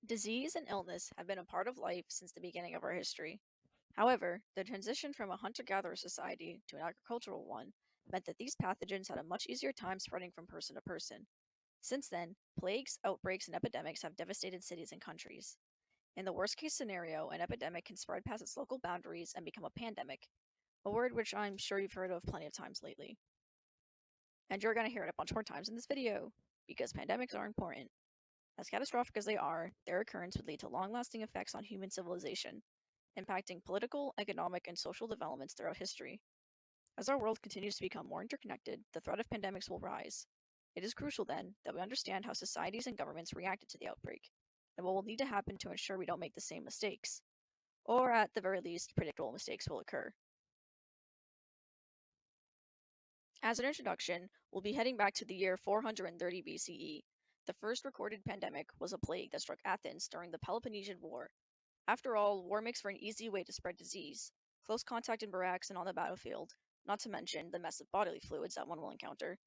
Disease and illness have been a part of life since the beginning of our history. However, the transition from a hunter gatherer society to an agricultural one meant that these pathogens had a much easier time spreading from person to person. Since then, plagues, outbreaks, and epidemics have devastated cities and countries. In the worst case scenario, an epidemic can spread past its local boundaries and become a pandemic, a word which I'm sure you've heard of plenty of times lately. And you're going to hear it a bunch more times in this video, because pandemics are important. As catastrophic as they are, their occurrence would lead to long-lasting effects on human civilization, impacting political, economic, and social developments throughout history. As our world continues to become more interconnected, the threat of pandemics will rise. It is crucial, then, that we understand how societies and governments reacted to the outbreak, and what will need to happen to ensure we don't make the same mistakes. Or, at the very least, predictable mistakes will occur. As an introduction, we'll be heading back to the year 430 BCE. The first recorded pandemic was a plague that struck Athens during the Peloponnesian War. After all, war makes for an easy way to spread disease. Close contact in barracks and on the battlefield, not to mention the mess of bodily fluids that one will encounter.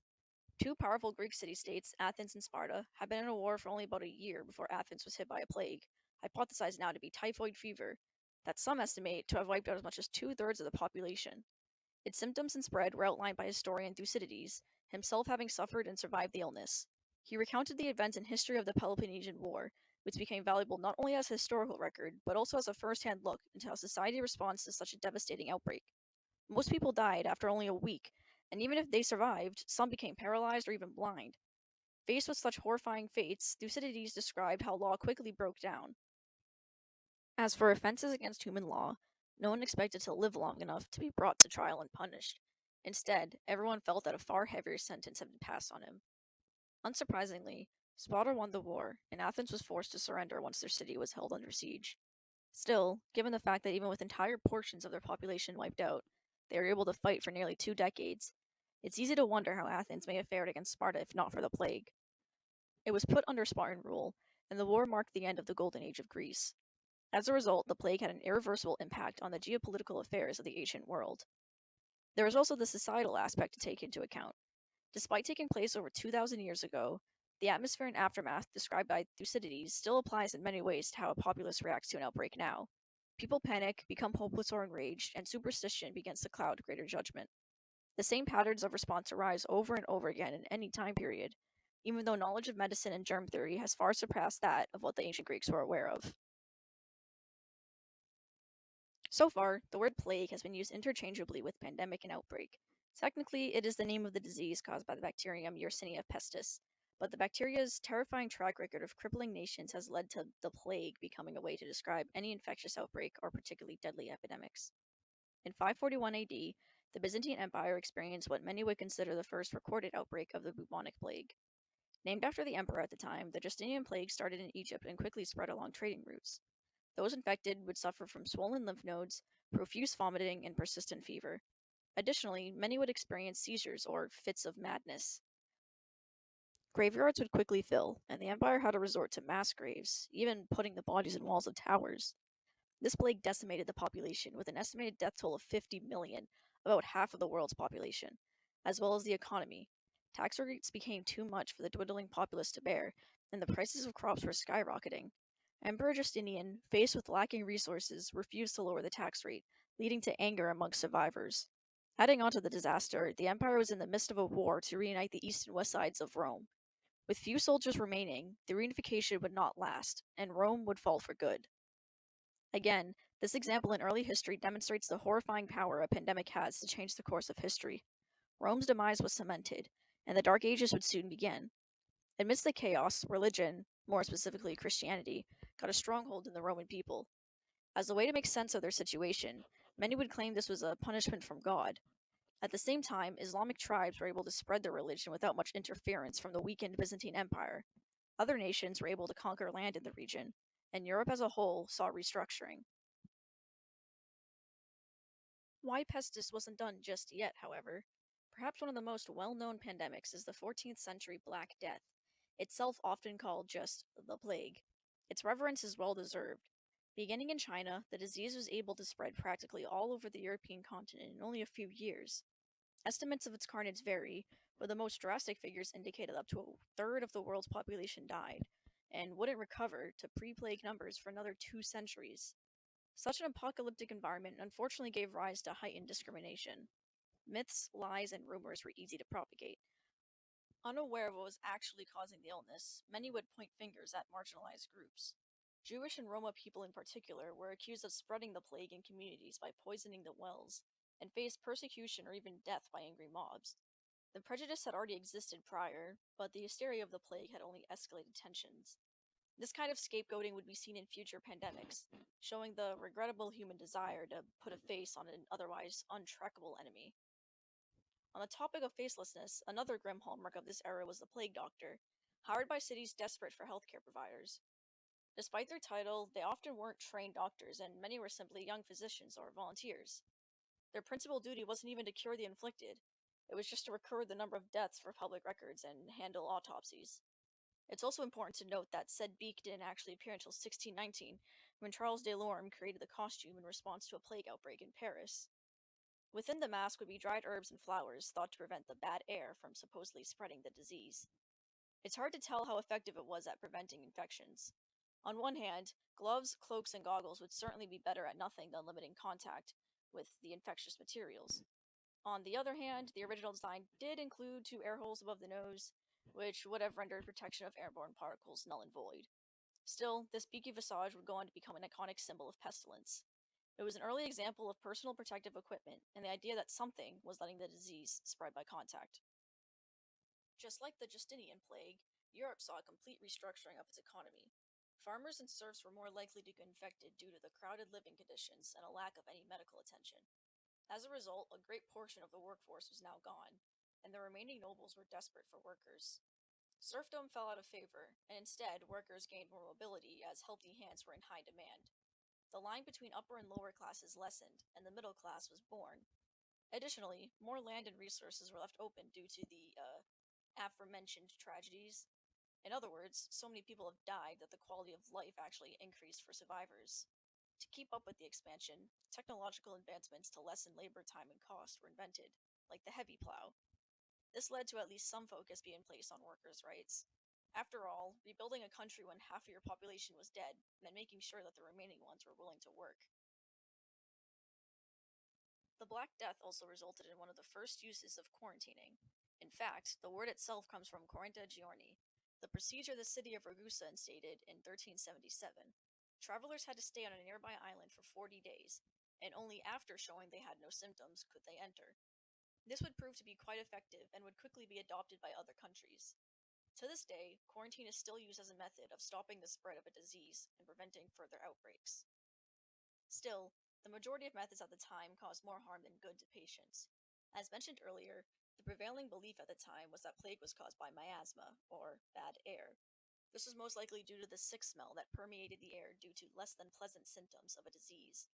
Two powerful Greek city-states, Athens and Sparta, had been in a war for only about a year before Athens was hit by a plague, hypothesized now to be typhoid fever, that some estimate to have wiped out as much as two-thirds of the population. Its symptoms and spread were outlined by historian Thucydides, himself having suffered and survived the illness. He recounted the events and history of the Peloponnesian War, which became valuable not only as a historical record, but also as a first-hand look into how society responds to such a devastating outbreak. Most people died after only a week, and even if they survived, some became paralyzed or even blind. Faced with such horrifying fates, Thucydides described how law quickly broke down. As for offenses against human law, no one expected to live long enough to be brought to trial and punished. Instead, everyone felt that a far heavier sentence had been passed on him. Unsurprisingly, Sparta won the war, and Athens was forced to surrender once their city was held under siege. Still, given the fact that even with entire portions of their population wiped out, they were able to fight for nearly 2 decades, it's easy to wonder how Athens may have fared against Sparta if not for the plague. It was put under Spartan rule, and the war marked the end of the golden age of Greece. As a result, the plague had an irreversible impact on the geopolitical affairs of the ancient world. There is also the societal aspect to take into account. Despite taking place over 2,000 years ago, the atmosphere and aftermath described by Thucydides still applies in many ways to how a populace reacts to an outbreak now. People panic, become hopeless or enraged, and superstition begins to cloud greater judgment. The same patterns of response arise over and over again in any time period, even though knowledge of medicine and germ theory has far surpassed that of what the ancient Greeks were aware of. So far, the word plague has been used interchangeably with pandemic and outbreak. Technically, it is the name of the disease caused by the bacterium Yersinia pestis, but the bacteria's terrifying track record of crippling nations has led to the plague becoming a way to describe any infectious outbreak or particularly deadly epidemics. In 541 AD, the Byzantine Empire experienced what many would consider the first recorded outbreak of the bubonic plague. Named after the emperor at the time, the Justinian plague started in Egypt and quickly spread along trading routes. Those infected would suffer from swollen lymph nodes, profuse vomiting, and persistent fever. Additionally, many would experience seizures or fits of madness. Graveyards would quickly fill, and the empire had to resort to mass graves, even putting the bodies in walls of towers. This plague decimated the population, with an estimated death toll of 50 million, about half of the world's population, as well as the economy. Tax rates became too much for the dwindling populace to bear, and the prices of crops were skyrocketing. Emperor Justinian, faced with lacking resources, refused to lower the tax rate, leading to anger among survivors. Adding on to the disaster, the empire was in the midst of a war to reunite the east and west sides of Rome. With few soldiers remaining, the reunification would not last, and Rome would fall for good. Again, this example in early history demonstrates the horrifying power a pandemic has to change the course of history. Rome's demise was cemented, and the Dark Ages would soon begin. Amidst the chaos, religion, more specifically Christianity, got a stronghold in the Roman people. As a way to make sense of their situation, many would claim this was a punishment from God. At the same time, Islamic tribes were able to spread their religion without much interference from the weakened Byzantine Empire. Other nations were able to conquer land in the region, and Europe as a whole saw restructuring. Why pestis wasn't done just yet, however. Perhaps one of the most well-known pandemics is the 14th century Black Death, itself often called just the plague. Its reverence is well-deserved. Beginning in China, the disease was able to spread practically all over the European continent in only a few years. Estimates of its carnage vary, but the most drastic figures indicate that up to a third of the world's population died, and wouldn't recover to pre-plague numbers for another 2 centuries. Such an apocalyptic environment unfortunately gave rise to heightened discrimination. Myths, lies, and rumors were easy to propagate. Unaware of what was actually causing the illness, many would point fingers at marginalized groups. Jewish and Roma people in particular were accused of spreading the plague in communities by poisoning the wells, and faced persecution or even death by angry mobs. The prejudice had already existed prior, but the hysteria of the plague had only escalated tensions. This kind of scapegoating would be seen in future pandemics, showing the regrettable human desire to put a face on an otherwise untrackable enemy. On the topic of facelessness, another grim hallmark of this era was the plague doctor, hired by cities desperate for healthcare providers. Despite their title, they often weren't trained doctors, and many were simply young physicians or volunteers. Their principal duty wasn't even to cure the inflicted, it was just to record the number of deaths for public records and handle autopsies. It's also important to note that said beak didn't actually appear until 1619, when Charles de Lorme created the costume in response to a plague outbreak in Paris. Within the mask would be dried herbs and flowers thought to prevent the bad air from supposedly spreading the disease. It's hard to tell how effective it was at preventing infections. On one hand, gloves, cloaks, and goggles would certainly be better at nothing than limiting contact with the infectious materials. On the other hand, the original design did include 2 air holes above the nose, which would have rendered protection of airborne particles null and void. Still, this beaky visage would go on to become an iconic symbol of pestilence. It was an early example of personal protective equipment and the idea that something was letting the disease spread by contact. Just like the Justinian plague, Europe saw a complete restructuring of its economy. Farmers and serfs were more likely to get infected due to the crowded living conditions and a lack of any medical attention. As a result, a great portion of the workforce was now gone, and the remaining nobles were desperate for workers. Serfdom fell out of favor, and instead, workers gained more mobility as healthy hands were in high demand. The line between upper and lower classes lessened, and the middle class was born. Additionally, more land and resources were left open due to the aforementioned tragedies. In other words, so many people have died that the quality of life actually increased for survivors. To keep up with the expansion, technological advancements to lessen labor time and cost were invented, like the heavy plow. This led to at least some focus being placed on workers' rights. After all, rebuilding a country when half of your population was dead meant making sure that the remaining ones were willing to work. The Black Death also resulted in one of the first uses of quarantining. In fact, the word itself comes from quaranta giorni, the procedure the city of Ragusa instated in 1377. Travelers had to stay on a nearby island for 40 days, and only after showing they had no symptoms could they enter. This would prove to be quite effective and would quickly be adopted by other countries. To this day, quarantine is still used as a method of stopping the spread of a disease and preventing further outbreaks. Still, the majority of methods at the time caused more harm than good to patients. As mentioned earlier, the prevailing belief at the time was that plague was caused by miasma, or bad air. This was most likely due to the sick smell that permeated the air due to less than pleasant symptoms of a disease.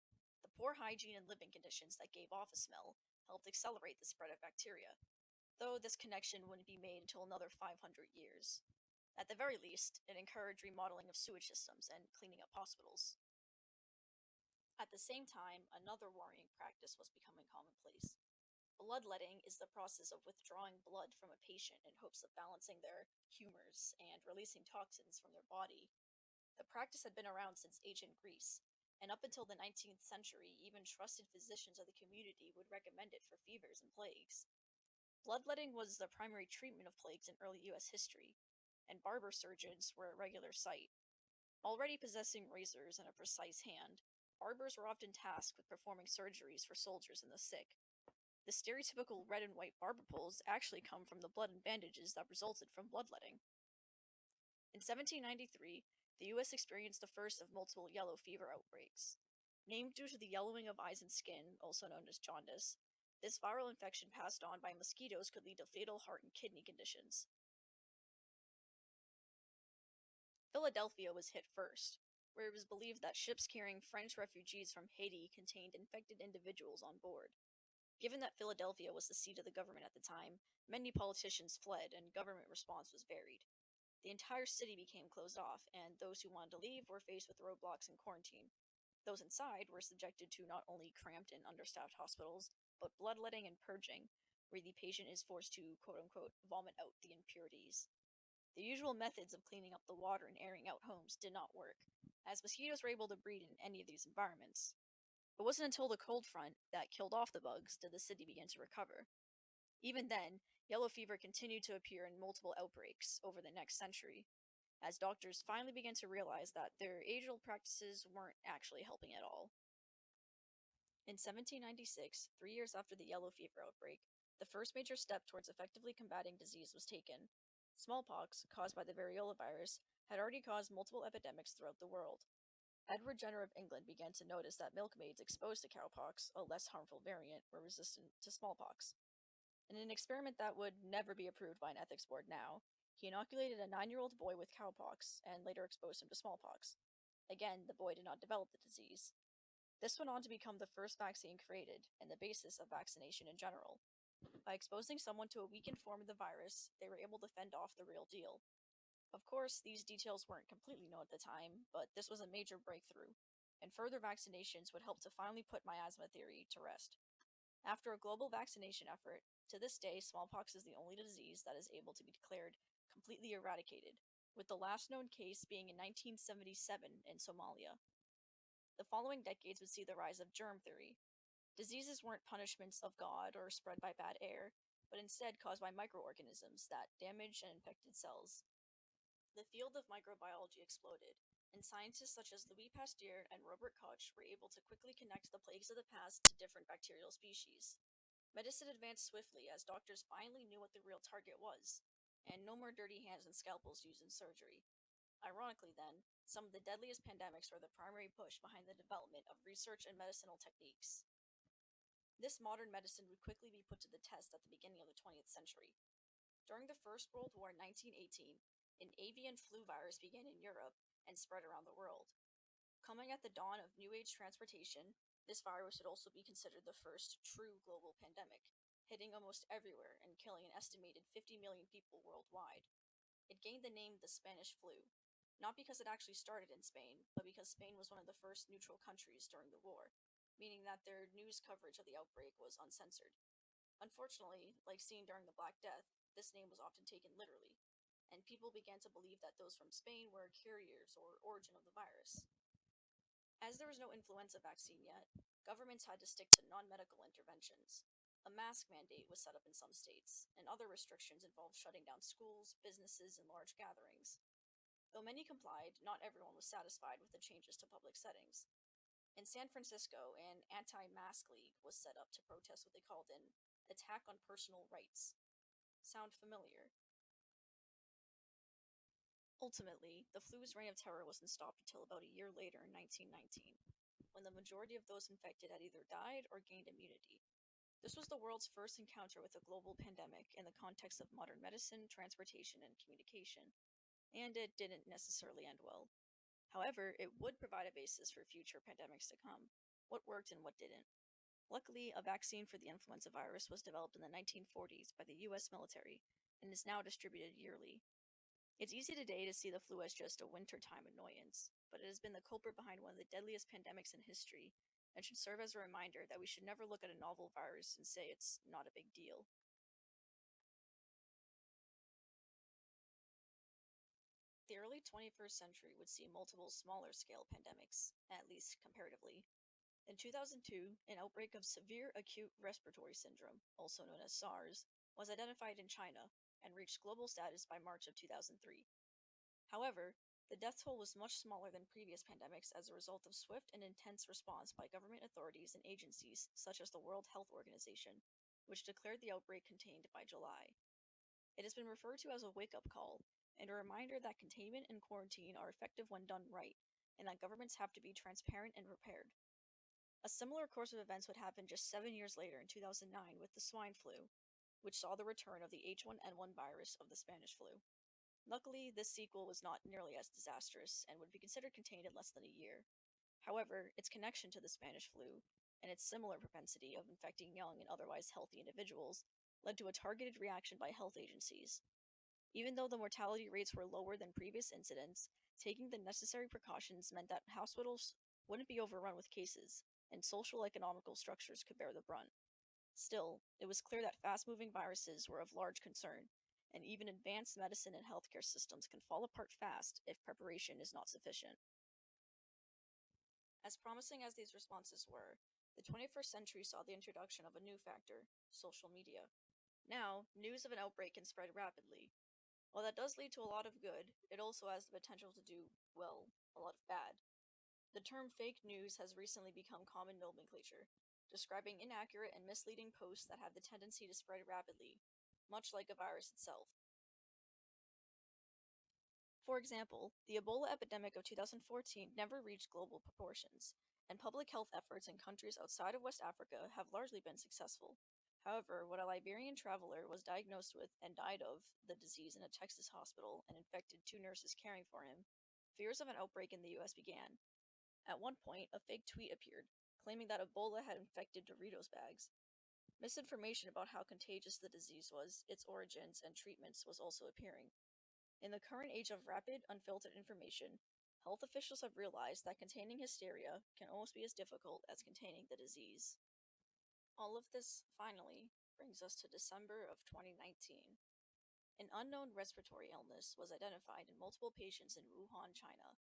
The poor hygiene and living conditions that gave off a smell helped accelerate the spread of bacteria, though this connection wouldn't be made until another 500 years. At the very least, it encouraged remodeling of sewage systems and cleaning up hospitals. At the same time, another worrying practice was becoming commonplace. Bloodletting is the process of withdrawing blood from a patient in hopes of balancing their humors and releasing toxins from their body. The practice had been around since ancient Greece, and up until the 19th century, even trusted physicians of the community would recommend it for fevers and plagues. Bloodletting was the primary treatment of plagues in early US history, and barber surgeons were a regular sight. Already possessing razors and a precise hand, barbers were often tasked with performing surgeries for soldiers and the sick. The stereotypical red and white barber poles actually come from the blood and bandages that resulted from bloodletting. In 1793, the US experienced the first of multiple yellow fever outbreaks. Named due to the yellowing of eyes and skin, also known as jaundice, this viral infection passed on by mosquitoes could lead to fatal heart and kidney conditions. Philadelphia was hit first, where it was believed that ships carrying French refugees from Haiti contained infected individuals on board. Given that Philadelphia was the seat of the government at the time, many politicians fled and government response was varied. The entire city became closed off, and those who wanted to leave were faced with roadblocks and quarantine. Those inside were subjected to not only cramped and understaffed hospitals, but bloodletting and purging, where the patient is forced to quote unquote vomit out the impurities. The usual methods of cleaning up the water and airing out homes did not work, as mosquitoes were able to breed in any of these environments. It wasn't until the cold front that killed off the bugs did the city begin to recover. Even then, yellow fever continued to appear in multiple outbreaks over the next century, as doctors finally began to realize that their age old practices weren't actually helping at all. In 1796, 3 years after the yellow fever outbreak, the first major step towards effectively combating disease was taken. Smallpox, caused by the variola virus, had already caused multiple epidemics throughout the world. Edward Jenner of England began to notice that milkmaids exposed to cowpox, a less harmful variant, were resistant to smallpox. In an experiment that would never be approved by an ethics board now, he inoculated a 9-year-old boy with cowpox and later exposed him to smallpox. Again, the boy did not develop the disease. This went on to become the first vaccine created and the basis of vaccination in general. By exposing someone to a weakened form of the virus, they were able to fend off the real deal. Of course, these details weren't completely known at the time, but this was a major breakthrough, and further vaccinations would help to finally put miasma theory to rest. After a global vaccination effort, to this day, smallpox is the only disease that is able to be declared completely eradicated, with the last known case being in 1977 in Somalia. The following decades would see the rise of germ theory. Diseases weren't punishments of God or spread by bad air, but instead caused by microorganisms that damaged and infected cells. The field of microbiology exploded, and scientists such as Louis Pasteur and Robert Koch were able to quickly connect the plagues of the past to different bacterial species. Medicine advanced swiftly as doctors finally knew what the real target was, and no more dirty hands and scalpels used in surgery. Ironically, then, some of the deadliest pandemics were the primary push behind the development of research and medicinal techniques. This modern medicine would quickly be put to the test at the beginning of the 20th century. During the First World War in 1918, an avian flu virus began in Europe and spread around the world. Coming at the dawn of New Age transportation, this virus would also be considered the first true global pandemic, hitting almost everywhere and killing an estimated 50 million people worldwide. It gained the name the Spanish flu, not because it actually started in Spain, but because Spain was one of the first neutral countries during the war, meaning that their news coverage of the outbreak was uncensored. Unfortunately, like seen during the Black Death, this name was often taken literally, and people began to believe that those from Spain were carriers or origin of the virus. As there was no influenza vaccine yet, governments had to stick to non medical interventions. A mask mandate was set up in some states, and other restrictions involved shutting down schools, businesses, and large gatherings. Though many complied, not everyone was satisfied with the changes to public settings. In San Francisco, an anti mask league was set up to protest what they called an attack on personal rights. Sound familiar? Ultimately, the flu's reign of terror wasn't stopped until about a year later in 1919, when the majority of those infected had either died or gained immunity. This was the world's first encounter with a global pandemic in the context of modern medicine, transportation, and communication, and it didn't necessarily end well. However, it would provide a basis for future pandemics to come. What worked and what didn't. Luckily, a vaccine for the influenza virus was developed in the 1940s by the US military and is now distributed yearly. It's easy today to see the flu as just a wintertime annoyance, but it has been the culprit behind one of the deadliest pandemics in history and should serve as a reminder that we should never look at a novel virus and say it's not a big deal. The early 21st century would see multiple smaller scale pandemics, at least comparatively. In 2002, an outbreak of severe acute respiratory syndrome, also known as SARS, was identified in China and reached global status by March of 2003. However, the death toll was much smaller than previous pandemics as a result of swift and intense response by government authorities and agencies such as the World Health Organization, which declared the outbreak contained by July. It has been referred to as a wake up call and a reminder that containment and quarantine are effective when done right, and that governments have to be transparent and prepared. A similar course of events would happen just 7 years later in 2009 with the swine flu, which saw the return of the H1N1 virus of the Spanish flu. Luckily, this sequel was not nearly as disastrous and would be considered contained in less than a year. However, its connection to the Spanish flu, and its similar propensity of infecting young and otherwise healthy individuals, led to a targeted reaction by health agencies. Even though the mortality rates were lower than previous incidents, taking the necessary precautions meant that hospitals wouldn't be overrun with cases, and social economical structures could bear the brunt. Still, it was clear that fast moving viruses were of large concern, and even advanced medicine and healthcare systems can fall apart fast if preparation is not sufficient. As promising as these responses were, the 21st century saw the introduction of a new factor: social media. Now, news of an outbreak can spread rapidly. While that does lead to a lot of good, it also has the potential to do, well, a lot of bad. The term fake news has recently become common nomenclature, describing inaccurate and misleading posts that have the tendency to spread rapidly, much like a virus itself. For example, the Ebola epidemic of 2014 never reached global proportions, and public health efforts in countries outside of West Africa have largely been successful. However, when a Liberian traveler was diagnosed with and died of the disease in a Texas hospital and infected two nurses caring for him, fears of an outbreak in the US began. At one point, a fake tweet appeared, claiming that Ebola had infected Doritos bags. Misinformation about how contagious the disease was, its origins, and treatments was also appearing. In the current age of rapid, unfiltered information, health officials have realized that containing hysteria can almost be as difficult as containing the disease. All of this, finally, brings us to December of 2019. An unknown respiratory illness was identified in multiple patients in Wuhan, China.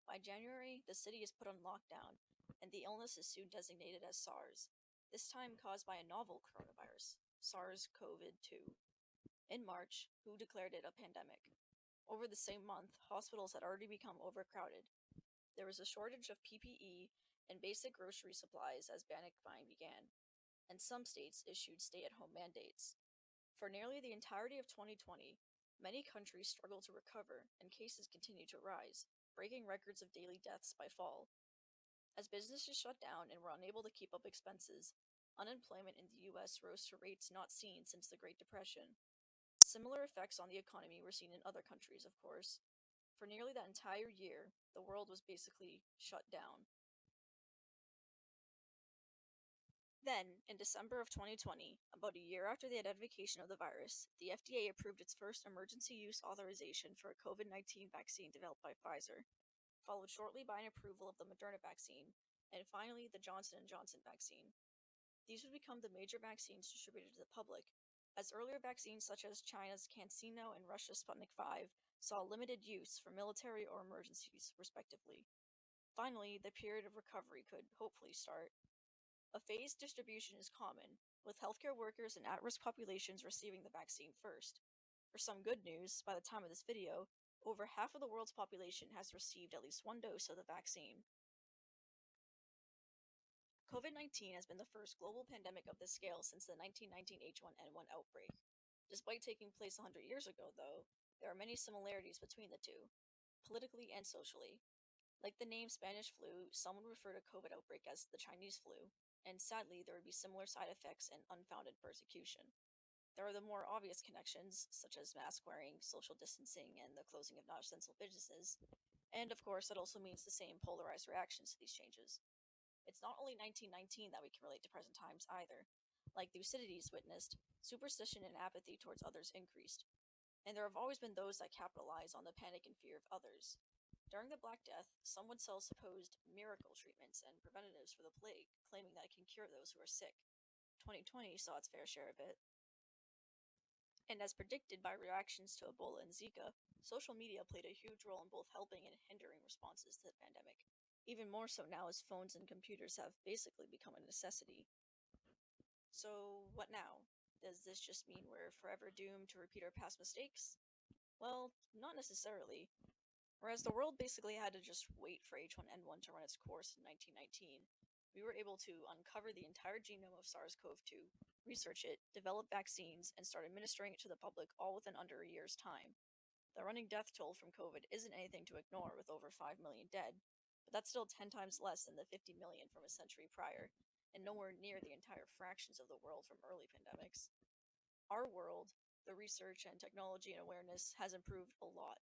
By January, the city is put on lockdown, and the illness is soon designated as SARS, this time caused by a novel coronavirus, SARS-CoV-2. In March, WHO declared it a pandemic. Over the same month, hospitals had already become overcrowded. There was a shortage of PPE and basic grocery supplies as panic buying began, and some states issued stay-at-home mandates. For nearly the entirety of 2020, many countries struggled to recover, and cases continued to rise, breaking records of daily deaths by fall. As businesses shut down and were unable to keep up expenses, unemployment in the US rose to rates not seen since the Great Depression. Similar effects on the economy were seen in other countries, of course. For nearly that entire year, the world was basically shut down. Then, in December of 2020, about a year after the identification of the virus, the FDA approved its first emergency use authorization for a COVID-19 vaccine developed by Pfizer, followed shortly by an approval of the Moderna vaccine, and finally the Johnson & Johnson vaccine. These would become the major vaccines distributed to the public, as earlier vaccines such as China's CanSino and Russia's Sputnik V saw limited use for military or emergencies, respectively. Finally, the period of recovery could hopefully start. A phased distribution is common, with healthcare workers and at-risk populations receiving the vaccine first. For some good news, by the time of this video, over half of the world's population has received at least one dose of the vaccine. COVID-19 has been the first global pandemic of this scale since the 1919 H1N1 outbreak. Despite taking place 100 years ago, though, there are many similarities between the two, politically and socially. Like the name Spanish flu, some would refer to COVID outbreak as the Chinese flu, and sadly, there would be similar side effects and unfounded persecution. There are the more obvious connections, such as mask wearing, social distancing, and the closing of non-essential businesses, and of course, that also means the same polarized reactions to these changes. It's not only 1919 that we can relate to present times either. Like Thucydides witnessed, superstition and apathy towards others increased, and there have always been those that capitalize on the panic and fear of others. During the Black Death, some would sell supposed miracle treatments and preventatives for the plague, claiming that it can cure those who are sick. 2020 saw its fair share of it. And as predicted by reactions to Ebola and Zika, social media played a huge role in both helping and hindering responses to the pandemic. Even more so now as phones and computers have basically become a necessity. So, what now? Does this just mean we're forever doomed to repeat our past mistakes? Well, not necessarily. Whereas the world basically had to just wait for H1N1 to run its course in 1919, we were able to uncover the entire genome of SARS-CoV-2, research it, develop vaccines, and start administering it to the public all within under a year's time. The running death toll from COVID isn't anything to ignore with over 5 million dead, but that's still 10 times less than the 50 million from a century prior, and nowhere near the entire fractions of the world from early pandemics. Our world, the research and technology and awareness, has improved a lot.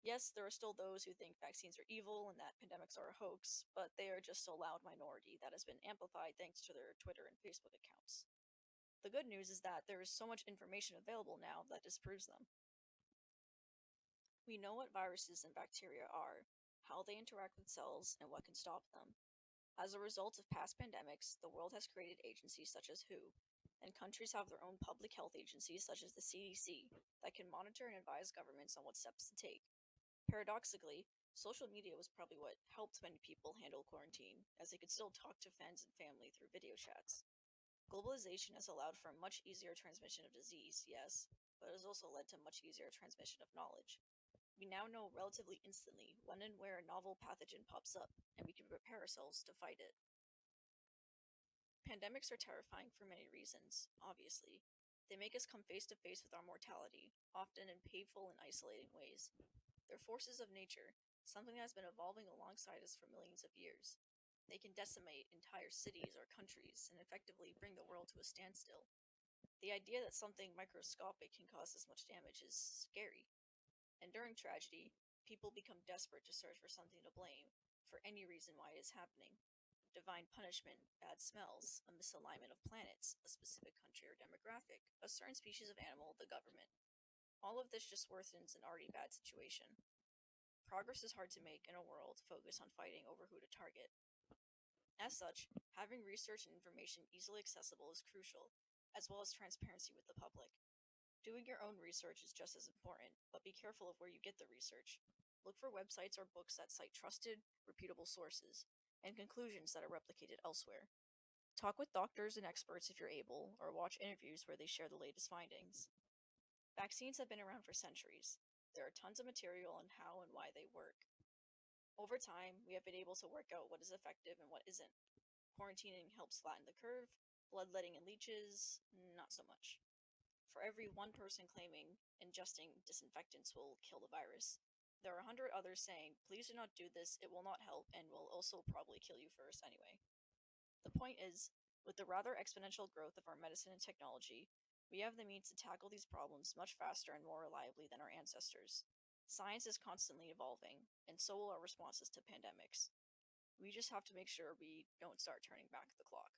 Yes, there are still those who think vaccines are evil and that pandemics are a hoax, but they are just a loud minority that has been amplified thanks to their Twitter and Facebook accounts. The good news is that there is so much information available now that disproves them. We know what viruses and bacteria are, how they interact with cells, and what can stop them. As a result of past pandemics, the world has created agencies such as WHO, And countries have their own public health agencies, such as the CDC, that can monitor and advise governments on what steps to take. Paradoxically, social media was probably what helped many people handle quarantine, as they could still talk to friends and family through video chats. Globalization has allowed for a much easier transmission of disease, yes, but it has also led to much easier transmission of knowledge. We now know relatively instantly when and where a novel pathogen pops up, and we can prepare ourselves to fight it. Pandemics are terrifying for many reasons, obviously. They make us come face to face with our mortality, often in painful and isolating ways. They're forces of nature, something that has been evolving alongside us for millions of years. They can decimate entire cities or countries and effectively bring the world to a standstill. The idea that something microscopic can cause this much damage is scary. And during tragedy, people become desperate to search for something to blame, for any reason why it is happening. Divine punishment, bad smells, a misalignment of planets, a specific country or demographic, a certain species of animal, the government. All of this just worsens an already bad situation. Progress is hard to make in a world focused on fighting over who to target. As such, having research and information easily accessible is crucial, as well as transparency with the public. Doing your own research is just as important, but be careful of where you get the research. Look for websites or books that cite trusted, reputable sources, and conclusions that are replicated elsewhere. Talk with doctors and experts if you're able, or watch interviews where they share the latest findings. Vaccines have been around for centuries. There are tons of material on how and why they work. Over time, we have been able to work out what is effective and what isn't. Quarantining helps flatten the curve, bloodletting and leeches, not so much. For every one person claiming ingesting disinfectants will kill the virus, there are 100 others saying, please do not do this, it will not help, and will also probably kill you first anyway. The point is, with the rather exponential growth of our medicine and technology, we have the means to tackle these problems much faster and more reliably than our ancestors. Science is constantly evolving, and so will our responses to pandemics. We just have to make sure we don't start turning back the clock.